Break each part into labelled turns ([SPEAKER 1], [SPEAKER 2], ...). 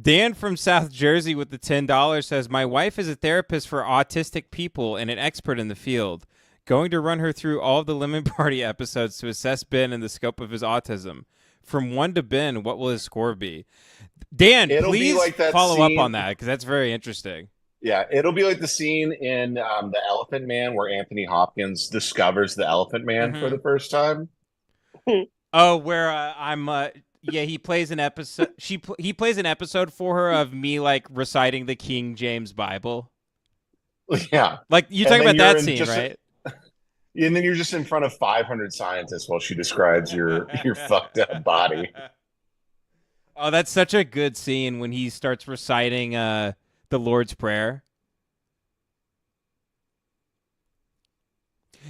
[SPEAKER 1] Dan from South Jersey with the $10 says, my wife is a therapist for autistic people and an expert in the field. Going to run her through all of the Lemon Party episodes to assess Ben and the scope of his autism. From 1 to Ben, what will his score be? Dan,
[SPEAKER 2] It'll be
[SPEAKER 1] please
[SPEAKER 2] like that
[SPEAKER 1] follow up on
[SPEAKER 2] scene.
[SPEAKER 1] that because that's very interesting.
[SPEAKER 2] Yeah, it'll be like the scene in The Elephant Man where Anthony Hopkins discovers the Elephant Man for
[SPEAKER 1] Mm-hmm.
[SPEAKER 2] the first time.
[SPEAKER 1] Oh, where yeah, he plays an episode. He plays an episode for her of me like reciting the King James Bible.
[SPEAKER 2] Yeah.
[SPEAKER 1] Like you
[SPEAKER 2] And
[SPEAKER 1] talking
[SPEAKER 2] then
[SPEAKER 1] about
[SPEAKER 2] you're
[SPEAKER 1] that
[SPEAKER 2] in
[SPEAKER 1] scene,
[SPEAKER 2] just
[SPEAKER 1] right?
[SPEAKER 2] and then you're just in front of 500 scientists while she describes your fucked up body.
[SPEAKER 1] Oh, that's such a good scene when he starts reciting the Lord's Prayer.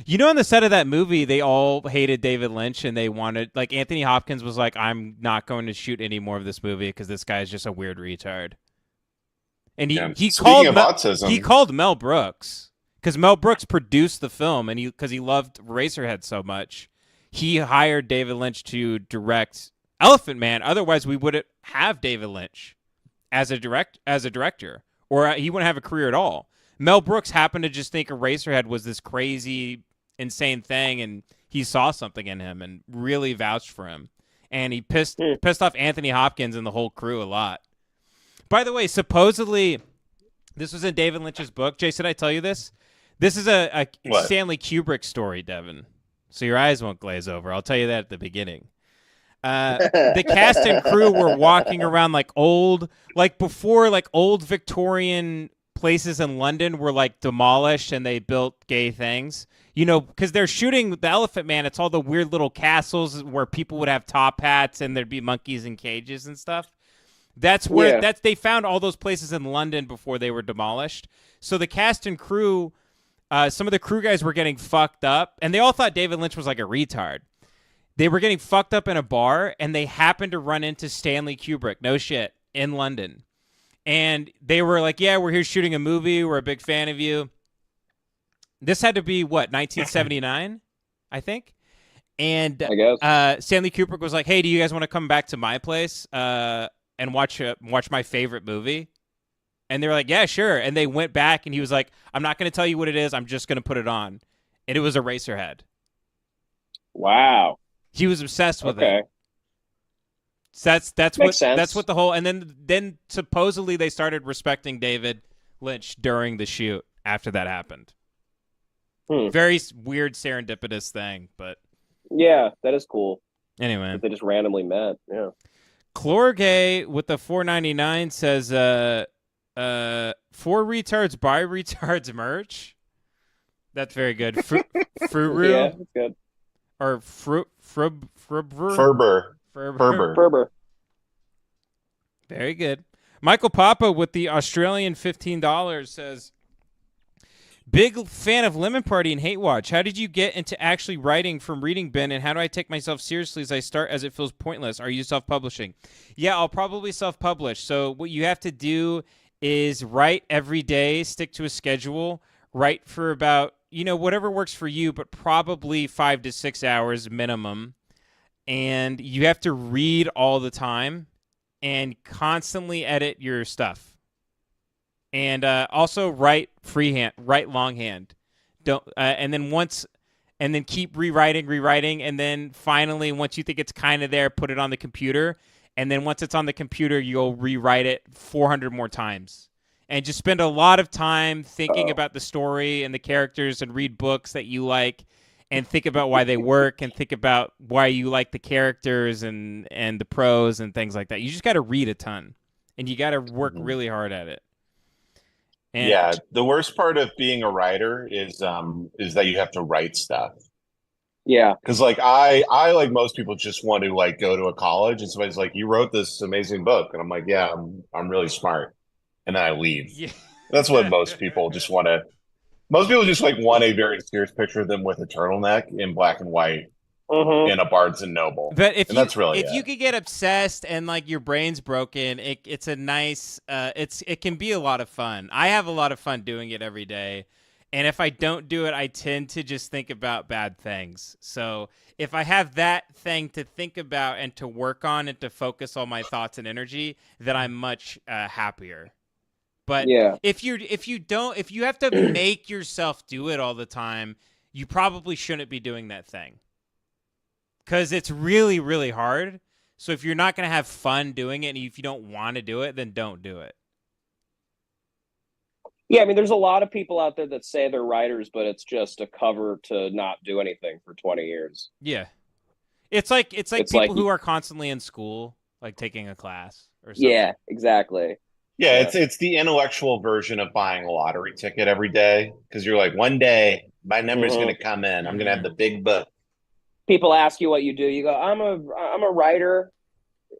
[SPEAKER 1] You know, on the set of that movie, they all hated David Lynch and they wanted, like, Anthony Hopkins was like, I'm not going to shoot any more of this movie because this guy is just a weird retard. And
[SPEAKER 2] Yeah. Speaking of
[SPEAKER 1] he
[SPEAKER 2] autism,
[SPEAKER 1] called Mel Brooks because Mel Brooks produced the film and because he loved Eraserhead so much, he hired David Lynch to direct Elephant Man. Otherwise, we wouldn't have David Lynch as a director, or he wouldn't have a career at all. Mel Brooks happened to just think Eraserhead was this crazy, insane thing, and he saw something in him and really vouched for him. And he pissed off Anthony Hopkins and the whole crew a lot. By the way, supposedly, this was in David Lynch's book. Jace, did I tell you this? This is a
[SPEAKER 2] what?
[SPEAKER 1] Stanley Kubrick story, Devin. So your eyes won't glaze over. I'll tell you that at the beginning. The cast and crew were walking around like old Victorian places in London were like demolished and they built gay things. You know, because they're shooting the Elephant Man. It's all the weird little castles where people would have top hats and there'd be monkeys in cages and stuff. That's where they found all those places in London before they were demolished. So the cast and crew, some of the crew guys were getting fucked up, and they all thought David Lynch was like a retard. They were getting fucked up in a bar, and they happened to run into Stanley Kubrick, no shit, in London. And they were like, yeah, we're here shooting a movie. We're a big fan of you. This had to be, 1979, I think? And
[SPEAKER 3] I guess.
[SPEAKER 1] Stanley Kubrick was like, hey, do you guys want to come back to my place and watch my favorite movie? And they were like, yeah, sure. And they went back, and he was like, I'm not going to tell you what it is. I'm just going to put it on. And it was Eraserhead.
[SPEAKER 3] Wow.
[SPEAKER 1] He was obsessed with it. So that's what the whole, and then supposedly they started respecting David Lynch during the shoot after that happened. Very weird serendipitous thing, but
[SPEAKER 3] yeah, that is cool.
[SPEAKER 1] Anyway,
[SPEAKER 3] they just randomly met. Yeah.
[SPEAKER 1] Chlorgay with the $4.99 says, "For retards buy retards merch." That's very good. Furu.
[SPEAKER 3] Yeah, that's good.
[SPEAKER 1] Or Ferber. Very good. Michael Papa with the Australian $15 says, big fan of Lemon Party and Hate Watch. How did you get into actually writing from reading Ben, and how do I take myself seriously as I start, as it feels pointless? Are you self-publishing? Yeah, I'll probably self-publish. So what you have to do is write every day, stick to a schedule, write for about, whatever works for you, but probably 5 to 6 hours minimum. And you have to read all the time and constantly edit your stuff. And also write freehand, write longhand. And then keep rewriting, and then finally, once you think it's kind of there, put it on the computer. And then once it's on the computer, you'll rewrite it 400 more times. And just spend a lot of time thinking about the story and the characters, and read books that you like, and think about why they work, and think about why you like the characters and the prose and things like that. You just got to read a ton, and you got to work really hard at it. And
[SPEAKER 2] yeah, the worst part of being a writer is that you have to write stuff.
[SPEAKER 3] Yeah,
[SPEAKER 2] because like I like most people just want to like go to a college, and somebody's like, you wrote this amazing book, and I'm like, yeah, I'm really smart, and then I leave.
[SPEAKER 1] Yeah.
[SPEAKER 2] That's what most people just want to. Most people just like want a very serious picture of them with a turtleneck in black and white in a Barnes and Noble.
[SPEAKER 1] But if
[SPEAKER 2] you
[SPEAKER 1] could get obsessed and like your brain's broken, it's a nice it can be a lot of fun. I have a lot of fun doing it every day. And if I don't do it, I tend to just think about bad things. So if I have that thing to think about and to work on and to focus all my thoughts and energy, then I'm much happier. But if you have to make yourself do it all the time, you probably shouldn't be doing that thing. Because it's really, really hard. So if you're not going to have fun doing it, and if you don't want to do it, then don't do it.
[SPEAKER 3] Yeah, I mean, there's a lot of people out there that say they're writers, but it's just a cover to not do anything for 20 years.
[SPEAKER 1] Yeah. It's like people who are constantly in school, like taking a class or something.
[SPEAKER 3] Yeah, exactly.
[SPEAKER 2] Yeah, it's the intellectual version of buying a lottery ticket every day, because you're like, one day my number's going to come in. I'm going to have the big book.
[SPEAKER 3] People ask you what you do. You go, I'm a writer,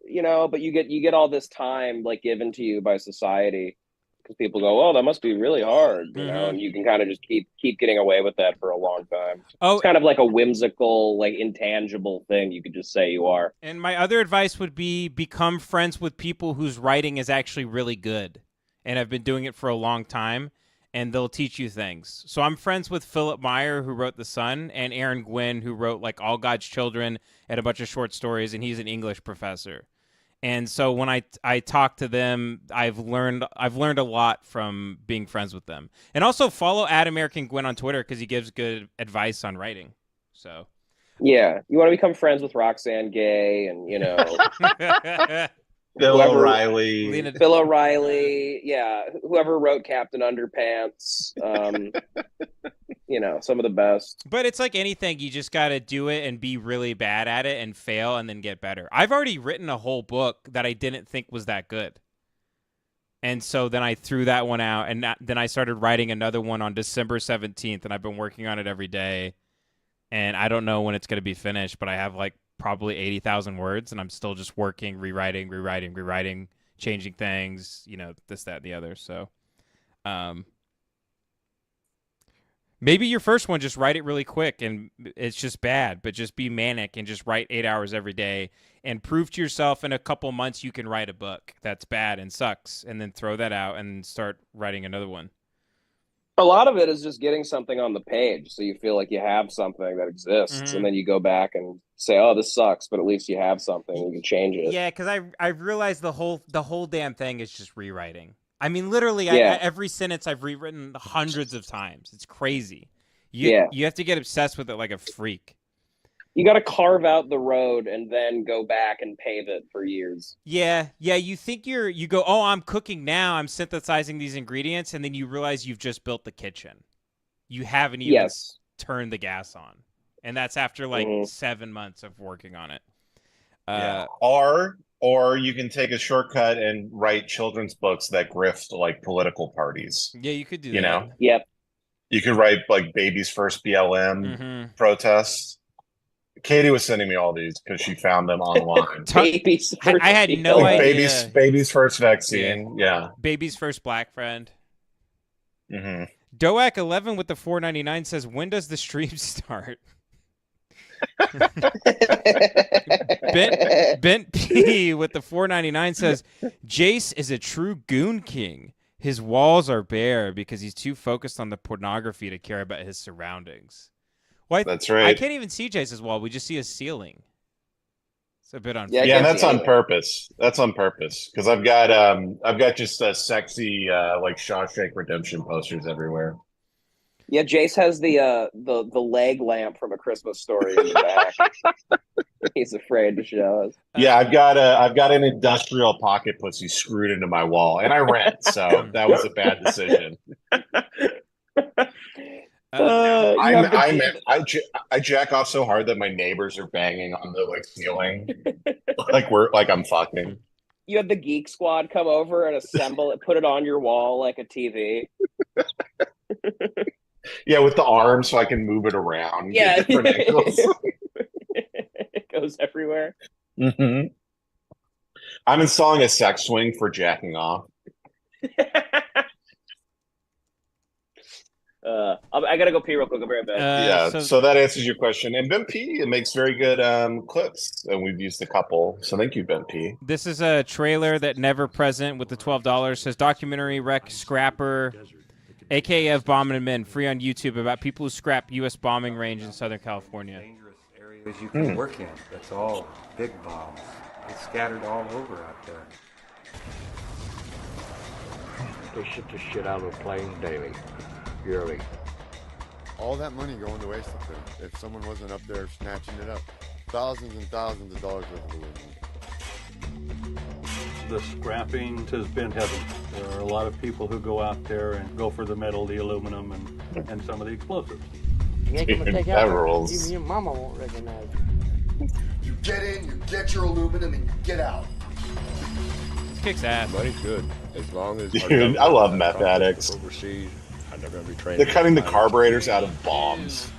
[SPEAKER 3] but you get all this time like given to you by society. Because people go, oh, that must be really hard, and you can kind of just keep getting away with that for a long time. It's kind of like a whimsical, like intangible thing you could just say you are.
[SPEAKER 1] And my other advice would be become friends with people whose writing is actually really good and have been doing it for a long time, and they'll teach you things. So I'm friends with Philip Meyer, who wrote The Sun, and Aaron Gwynn, who wrote like All God's Children and a bunch of short stories, and he's an English professor. And so when I talk to them, I've learned a lot from being friends with them. And also follow American Gwen on Twitter because he gives good advice on writing. So
[SPEAKER 3] yeah, you want to become friends with Roxanne Gay and
[SPEAKER 2] Bill O'Reilly,
[SPEAKER 3] yeah, whoever wrote Captain Underpants. Some of the best.
[SPEAKER 1] But it's like anything, you just got to do it and be really bad at it and fail and then get better. I've already written a whole book that I didn't think was that good. And so then I threw that one out, and then I started writing another one on December 17th, and I've been working on it every day. And I don't know when it's going to be finished, but I have like probably 80,000 words, and I'm still just working, rewriting, changing things, this, that, and the other. So, maybe your first one, just write it really quick, and it's just bad, but just be manic and just write 8 hours every day and prove to yourself in a couple months you can write a book that's bad and sucks, and then throw that out and start writing another one.
[SPEAKER 3] A lot of it is just getting something on the page so you feel like you have something that exists, and then you go back and say, oh, this sucks, but at least you have something and you can change it.
[SPEAKER 1] Yeah, because I realized the whole damn thing is just rewriting. I mean, literally, every sentence I've rewritten hundreds of times. It's crazy. You have to get obsessed with it like a freak.
[SPEAKER 3] You got to carve out the road and then go back and pave it for years.
[SPEAKER 1] Yeah. You think you go, oh, I'm cooking now. I'm synthesizing these ingredients, and then you realize you've just built the kitchen. You haven't even turned the gas on, and that's after like 7 months of working on it.
[SPEAKER 2] Or you can take a shortcut and write children's books that grift like political parties.
[SPEAKER 1] Yeah, you could do that.
[SPEAKER 3] Yep.
[SPEAKER 2] You could write like baby's first BLM protests. Katie was sending me all these because she found them online.
[SPEAKER 3] Baby's first
[SPEAKER 1] I had no idea.
[SPEAKER 2] Baby's first vaccine. Yeah.
[SPEAKER 1] Baby's first black friend.
[SPEAKER 2] Mm-hmm.
[SPEAKER 1] Doak11 with the $4.99 says, when does the stream start? Bent P with the $4.99 says, Jace is a true goon king. His walls are bare because he's too focused on the pornography to care about his surroundings. Well,
[SPEAKER 2] that's right.
[SPEAKER 1] I can't even see Jace's wall. We just see his ceiling. It's a bit unfair.
[SPEAKER 2] Yeah, that's on purpose. That's on purpose because I've got just sexy like Shawshank Redemption posters everywhere.
[SPEAKER 3] Yeah, Jace has the leg lamp from A Christmas Story in the back. He's afraid to show us.
[SPEAKER 2] Yeah, I've got an industrial pocket pussy screwed into my I rent, so that was a bad decision. I jack off so hard that my neighbors are banging on the ceiling, like I'm fucking.
[SPEAKER 3] You had the Geek Squad come over and assemble it, put it on your wall like a TV.
[SPEAKER 2] Yeah, with the arm so I can move it around.
[SPEAKER 3] Yeah, it goes everywhere.
[SPEAKER 2] Mm-hmm. I'm installing a sex swing for jacking off.
[SPEAKER 3] I gotta go pee real quick. I'll be right back.
[SPEAKER 2] So that answers your question. And Ben P, it makes very good clips, and we've used a couple. So thank you, Ben P.
[SPEAKER 1] This is a trailer that Never Present with the $12 says documentary wreck scrapper. AKF Bombing Men, free on YouTube, about people who scrap U.S. bombing range in Southern California.
[SPEAKER 4] Dangerous areas you can work in. That's all big bombs. It's scattered all over out there.
[SPEAKER 5] They ship the shit out of the plane daily, yearly.
[SPEAKER 6] All that money going to waste up there if someone wasn't up there snatching it up. Thousands and thousands of dollars worth of aluminum.
[SPEAKER 7] The scrapping has been heaven. There are a lot of people who go out there and go for the metal, the aluminum, and some of the explosives.
[SPEAKER 8] You ain't gonna take
[SPEAKER 2] That
[SPEAKER 8] out
[SPEAKER 2] rules.
[SPEAKER 8] even your mama won't recognize you.
[SPEAKER 9] You get in, you get your aluminum, and you get out.
[SPEAKER 1] This kicks ass.
[SPEAKER 6] Money's good as long as.
[SPEAKER 2] Dude, I love meth addicts.
[SPEAKER 6] Overseas, I'm never gonna be trained.
[SPEAKER 2] They're cutting the carburetors out of bombs.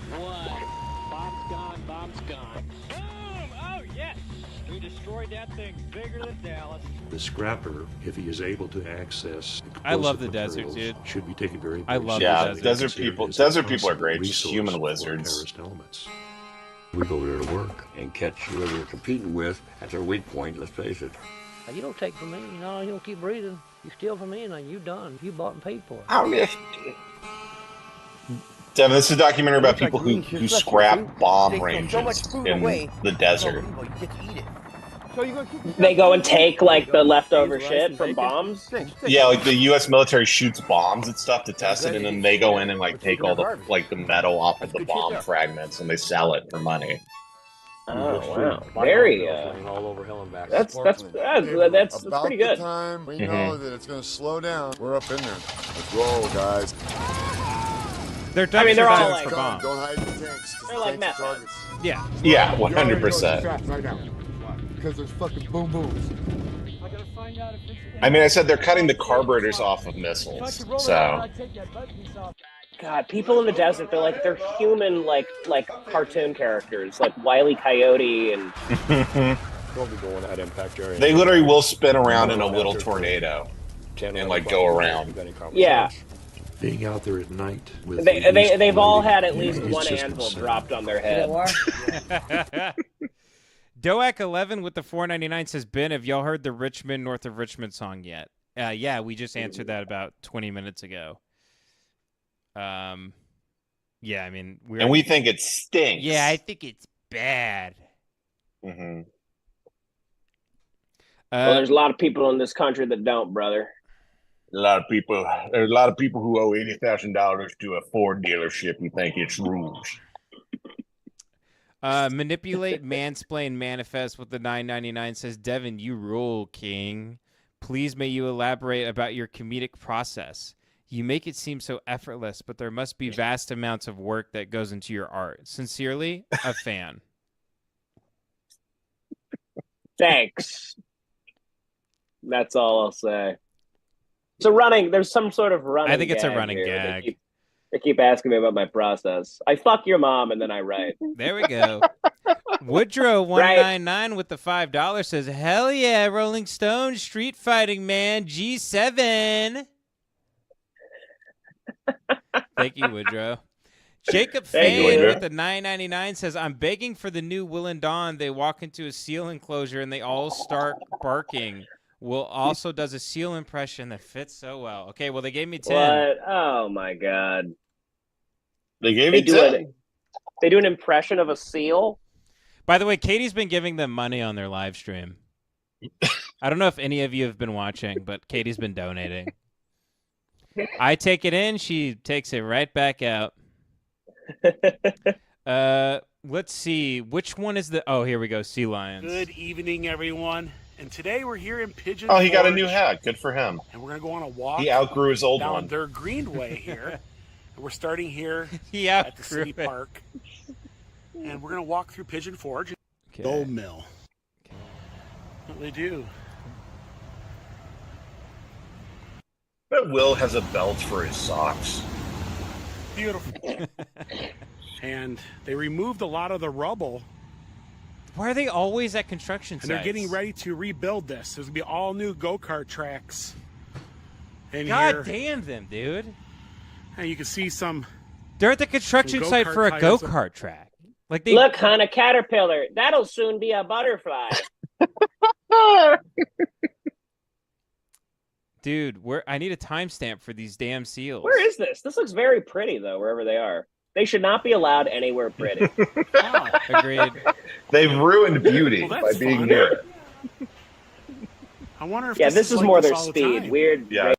[SPEAKER 10] Bomb's gone, bomb's gone. Boom! Oh, yes! We destroyed that thing bigger than Dallas.
[SPEAKER 11] The scrapper, if he is able to access
[SPEAKER 1] I love the
[SPEAKER 11] explosive
[SPEAKER 1] desert,
[SPEAKER 11] materials,
[SPEAKER 1] dude.
[SPEAKER 11] should be taken very,
[SPEAKER 1] I
[SPEAKER 11] very
[SPEAKER 1] love
[SPEAKER 2] Yeah,
[SPEAKER 1] the
[SPEAKER 2] desert
[SPEAKER 11] seriously.
[SPEAKER 2] people.
[SPEAKER 11] Considered as a
[SPEAKER 2] Desert people are
[SPEAKER 11] possible
[SPEAKER 2] great. Just
[SPEAKER 11] resource
[SPEAKER 2] human
[SPEAKER 11] for
[SPEAKER 2] lizards.
[SPEAKER 11] terrorist elements. We go there to work.
[SPEAKER 5] And catch whoever you're competing with at their weak point, let's face it.
[SPEAKER 8] You don't take from me, you know, you don't keep breathing. You steal from me and then you done. You bought and paid for it.
[SPEAKER 2] Devin, this is a documentary about
[SPEAKER 8] Looks like
[SPEAKER 2] people
[SPEAKER 8] green
[SPEAKER 2] who
[SPEAKER 8] shirts,
[SPEAKER 2] scrap
[SPEAKER 8] food.
[SPEAKER 2] bomb
[SPEAKER 8] They throw
[SPEAKER 2] ranges
[SPEAKER 8] so much food
[SPEAKER 2] in
[SPEAKER 8] away.
[SPEAKER 2] the desert.
[SPEAKER 8] You get to eat it. So you're gonna keep
[SPEAKER 3] They go and take like the leftover shit from bombs.
[SPEAKER 2] Yeah, like the U.S. military shoots bombs and stuff to test it, and then they go in and like take all the the metal off of the bomb fragments and they sell it for money.
[SPEAKER 3] Oh wow, very.
[SPEAKER 5] All over hell and back.
[SPEAKER 3] That's
[SPEAKER 6] About
[SPEAKER 3] pretty good.
[SPEAKER 6] the time we know that it's gonna slow down, we're up in there. Let's roll, guys.
[SPEAKER 1] They're
[SPEAKER 3] I mean, they're all
[SPEAKER 1] dumpster
[SPEAKER 3] like-
[SPEAKER 1] for bombs.
[SPEAKER 6] Don't hide in the tanks. 'Cause
[SPEAKER 3] They're
[SPEAKER 6] the
[SPEAKER 3] like
[SPEAKER 6] tanks are
[SPEAKER 3] meth
[SPEAKER 6] targets.
[SPEAKER 1] Yeah.
[SPEAKER 2] Yeah, 100%.
[SPEAKER 6] Right now. Because there's fucking boom booms.
[SPEAKER 2] I mean, I said they're cutting the carburetors off of missiles, so
[SPEAKER 3] God, people in the desert, they're human like cartoon characters, like Wile E. Coyote and
[SPEAKER 5] Don't be going that impact area.
[SPEAKER 2] they literally will spin around in a little tornado and like go around.
[SPEAKER 3] yeah.
[SPEAKER 11] Being out there at night with
[SPEAKER 3] They've all had at least
[SPEAKER 11] it's
[SPEAKER 3] one
[SPEAKER 11] just
[SPEAKER 3] anvil
[SPEAKER 11] insane.
[SPEAKER 3] dropped on their head.
[SPEAKER 1] Doak11 with the $4.99 says, Ben, have y'all heard the Richmond, North of Richmond song yet? Yeah, we just answered that about 20 minutes ago. Yeah, I mean,
[SPEAKER 2] We think it stinks.
[SPEAKER 1] Yeah, I think it's bad.
[SPEAKER 2] Mm-hmm.
[SPEAKER 3] Well, there's a lot of people in this country that don't, brother.
[SPEAKER 2] There's a lot of people who owe $80,000 to a Ford dealership and think it's rules.
[SPEAKER 1] Manipulate, mansplain, manifest with the $9.99 says, Devin, you rule, king. Please may you elaborate about your comedic process. You make it seem so effortless, but there must be vast amounts of work that goes into your art. Sincerely, a fan.
[SPEAKER 3] Thanks. That's all I'll say. There's some sort of running
[SPEAKER 1] I think it's a
[SPEAKER 3] gag
[SPEAKER 1] running
[SPEAKER 3] here.
[SPEAKER 1] gag.
[SPEAKER 3] They keep asking me about my process. I fuck your mom and then I write.
[SPEAKER 1] There we go. Woodrow199 with the $5 says, hell yeah, Rolling Stone, street fighting, man, G7. Thank you, Woodrow. Jacob
[SPEAKER 3] Thank you,
[SPEAKER 1] Faye
[SPEAKER 3] Woodrow.
[SPEAKER 1] with the $9.99 says, I'm begging for the new Will and Dawn. They walk into a seal enclosure and they all start barking. Will also does a seal impression that fits so well. Okay, well, they gave me 10.
[SPEAKER 3] What? Oh my god.
[SPEAKER 2] They gave me 10.
[SPEAKER 3] They do an impression of a seal?
[SPEAKER 1] By the way, Katie's been giving them money on their live stream. I don't know if any of you have been watching, but Katie's been donating. I take it in, she takes it right back out. Let's see. Which one is the... Oh, here we go. Sea lions.
[SPEAKER 12] Good evening, everyone. And today we're here in Pigeon
[SPEAKER 2] Oh, he got a
[SPEAKER 12] Forge,
[SPEAKER 2] new hat. Good for him.
[SPEAKER 12] And we're going to go on a walk
[SPEAKER 2] He outgrew his old
[SPEAKER 12] down
[SPEAKER 2] one.
[SPEAKER 12] their greenway here. And we're starting here
[SPEAKER 1] He
[SPEAKER 12] at the
[SPEAKER 1] outgrew
[SPEAKER 12] city
[SPEAKER 1] it.
[SPEAKER 12] park. And we're going to walk through Pigeon Forge.
[SPEAKER 1] Okay.
[SPEAKER 12] Gold mill. What they do.
[SPEAKER 2] But Will has a belt for his socks.
[SPEAKER 12] Beautiful. And they removed a lot of the rubble.
[SPEAKER 1] Why are they always at construction
[SPEAKER 12] And
[SPEAKER 1] sites?
[SPEAKER 12] they're getting ready to rebuild this. There's going to be all new go-kart tracks in
[SPEAKER 1] God
[SPEAKER 12] here.
[SPEAKER 1] damn them, dude.
[SPEAKER 12] And you can see some...
[SPEAKER 1] They're at the construction
[SPEAKER 12] Some
[SPEAKER 1] site
[SPEAKER 12] go-kart
[SPEAKER 1] for a
[SPEAKER 12] tires.
[SPEAKER 1] go-kart track. Like they
[SPEAKER 3] Look, hon, a caterpillar. That'll soon be a butterfly.
[SPEAKER 1] Dude, I need a timestamp for these damn seals.
[SPEAKER 3] Where is this? This looks very pretty, though, wherever they are. They should not be allowed anywhere pretty.
[SPEAKER 1] Agreed.
[SPEAKER 2] They've ruined beauty by being here.
[SPEAKER 12] I wonder if
[SPEAKER 3] this is
[SPEAKER 12] like
[SPEAKER 3] more
[SPEAKER 12] this
[SPEAKER 3] their
[SPEAKER 12] all the
[SPEAKER 3] speed.
[SPEAKER 12] time.
[SPEAKER 3] Weird.
[SPEAKER 2] Yeah.